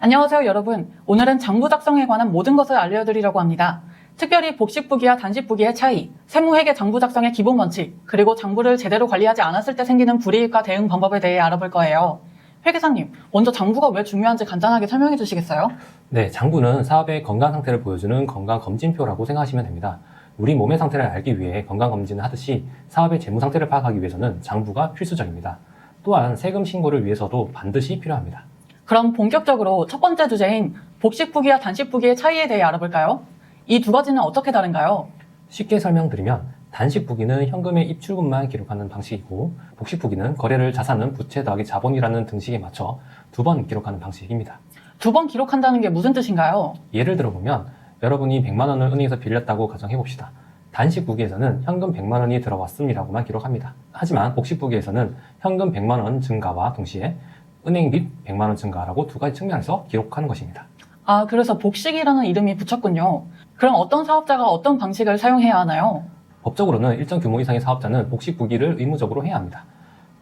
안녕하세요, 여러분. 오늘은 장부 작성에 관한 모든 것을 알려드리려고 합니다. 특별히 복식부기와 단식부기의 차이, 세무회계 장부 작성의 기본 원칙, 그리고 장부를 제대로 관리하지 않았을 때 생기는 불이익과 대응 방법에 대해 알아볼 거예요. 회계사님, 먼저 장부가 왜 중요한지 간단하게 설명해 주시겠어요? 네, 장부는 사업의 건강 상태를 보여주는 건강검진표라고 생각하시면 됩니다. 우리 몸의 상태를 알기 위해 건강검진을 하듯이 사업의 재무 상태를 파악하기 위해서는 장부가 필수적입니다. 또한 세금 신고를 위해서도 반드시 필요합니다. 그럼 본격적으로 첫 번째 주제인 복식부기와 단식부기의 차이에 대해 알아볼까요? 이 두 가지는 어떻게 다른가요? 쉽게 설명드리면 단식부기는 현금의 입출금만 기록하는 방식이고 복식부기는 거래를 자산은 부채 더하기 자본이라는 등식에 맞춰 두 번 기록하는 방식입니다. 두 번 기록한다는 게 무슨 뜻인가요? 예를 들어보면 여러분이 100만 원을 은행에서 빌렸다고 가정해봅시다. 단식부기에서는 현금 100만 원이 들어왔음이라고만 기록합니다. 하지만 복식부기에서는 현금 100만 원 증가와 동시에 은행빚 100만 원 증가라고 두 가지 측면에서 기록하는 것입니다. 아, 그래서 복식이라는 이름이 붙였군요. 그럼 어떤 사업자가 어떤 방식을 사용해야 하나요? 법적으로는 일정 규모 이상의 사업자는 복식부기를 의무적으로 해야 합니다.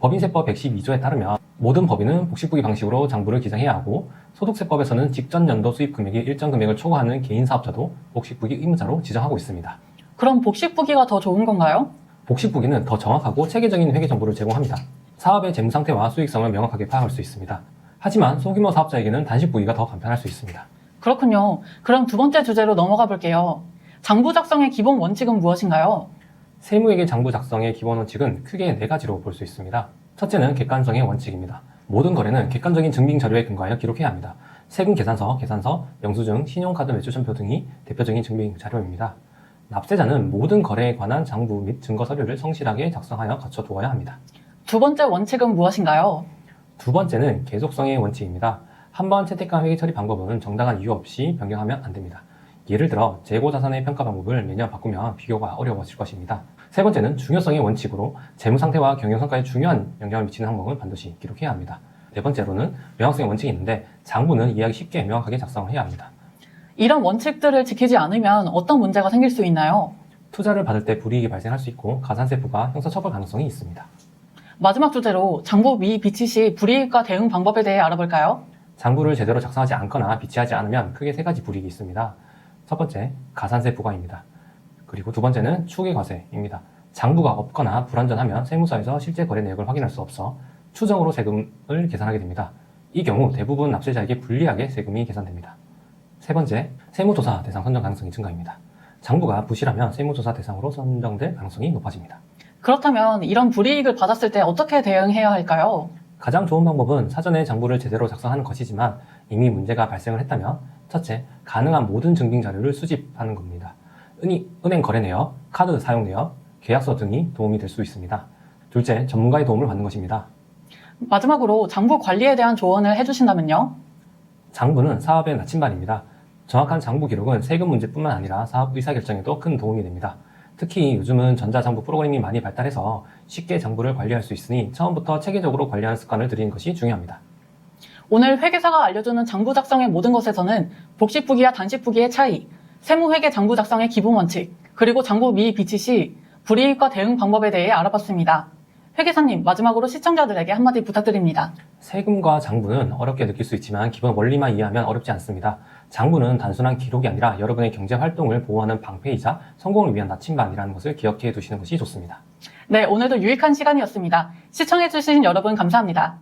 법인세법 112조에 따르면 모든 법인은 복식부기 방식으로 장부를 기장해야 하고 소득세법에서는 직전 연도 수입 금액이 일정 금액을 초과하는 개인 사업자도 복식부기 의무자로 지정하고 있습니다. 그럼 복식부기가 더 좋은 건가요? 복식부기는 더 정확하고 체계적인 회계 정보를 제공합니다. 사업의 재무 상태와 수익성을 명확하게 파악할 수 있습니다. 하지만 소규모 사업자에게는 단식부기가 더 간편할 수 있습니다. 그렇군요. 그럼 두 번째 주제로 넘어가 볼게요. 장부 작성의 기본 원칙은 무엇인가요? 세무회계 장부 작성의 기본 원칙은 크게 네 가지로 볼 수 있습니다. 첫째는 객관성의 원칙입니다. 모든 거래는 객관적인 증빙 자료에 근거하여 기록해야 합니다. 세금 계산서, 영수증, 신용카드 매출천표 등이 대표적인 증빙 자료입니다. 납세자는 모든 거래에 관한 장부 및 증거 서류를 성실하게 작성하여 갖춰두어야 합니다. 두 번째 원칙은 무엇인가요? 두 번째는 계속성의 원칙입니다. 한번 채택한 회계 처리 방법은 정당한 이유 없이 변경하면 안 됩니다. 예를 들어 재고 자산의 평가 방법을 매년 바꾸면 비교가 어려워질 것입니다. 세 번째는 중요성의 원칙으로 재무 상태와 경영 성과에 중요한 영향을 미치는 항목은 반드시 기록해야 합니다. 네 번째로는 명확성의 원칙이 있는데 장부는 이해하기 쉽게 명확하게 작성을 해야 합니다. 이런 원칙들을 지키지 않으면 어떤 문제가 생길 수 있나요? 투자를 받을 때 불이익이 발생할 수 있고 가산세 부과, 형사처벌 가능성이 있습니다. 마지막 주제로 장부 비치 시 불이익과 대응 방법에 대해 알아볼까요? 장부를 제대로 작성하지 않거나 비치하지 않으면 크게 세 가지 불이익이 있습니다. 첫 번째, 가산세 부과입니다. 그리고 두 번째는 추계과세입니다. 장부가 없거나 불완전하면 세무서에서 실제 거래 내역을 확인할 수 없어 추정으로 세금을 계산하게 됩니다. 이 경우 대부분 납세자에게 불리하게 세금이 계산됩니다. 세 번째, 세무조사 대상 선정 가능성이 증가입니다. 장부가 부실하면 세무조사 대상으로 선정될 가능성이 높아집니다. 그렇다면 이런 불이익을 받았을 때 어떻게 대응해야 할까요? 가장 좋은 방법은 사전에 장부를 제대로 작성하는 것이지만 이미 문제가 발생을 했다면 첫째, 가능한 모든 증빙 자료를 수집하는 겁니다. 은행 거래 내역, 카드 사용 내역, 계약서 등이 도움이 될 수 있습니다. 둘째, 전문가의 도움을 받는 것입니다. 마지막으로 장부 관리에 대한 조언을 해주신다면요? 장부는 사업의 나침반입니다. 정확한 장부 기록은 세금 문제뿐만 아니라 사업 의사결정에도 큰 도움이 됩니다. 특히 요즘은 전자장부 프로그램이 많이 발달해서 쉽게 장부를 관리할 수 있으니 처음부터 체계적으로 관리하는 습관을 들이는 것이 중요합니다. 오늘 회계사가 알려주는 장부 작성의 모든 것에서는 복식부기와 단식부기의 차이, 세무회계 장부 작성의 기본 원칙, 그리고 장부 비치 시 불이익과 대응 방법에 대해 알아봤습니다. 회계사님, 마지막으로 시청자들에게 한마디 부탁드립니다. 세금과 장부는 어렵게 느낄 수 있지만 기본 원리만 이해하면 어렵지 않습니다. 장부는 단순한 기록이 아니라 여러분의 경제 활동을 보호하는 방패이자 성공을 위한 나침반이라는 것을 기억해 두시는 것이 좋습니다. 네, 오늘도 유익한 시간이었습니다. 시청해주신 여러분 감사합니다.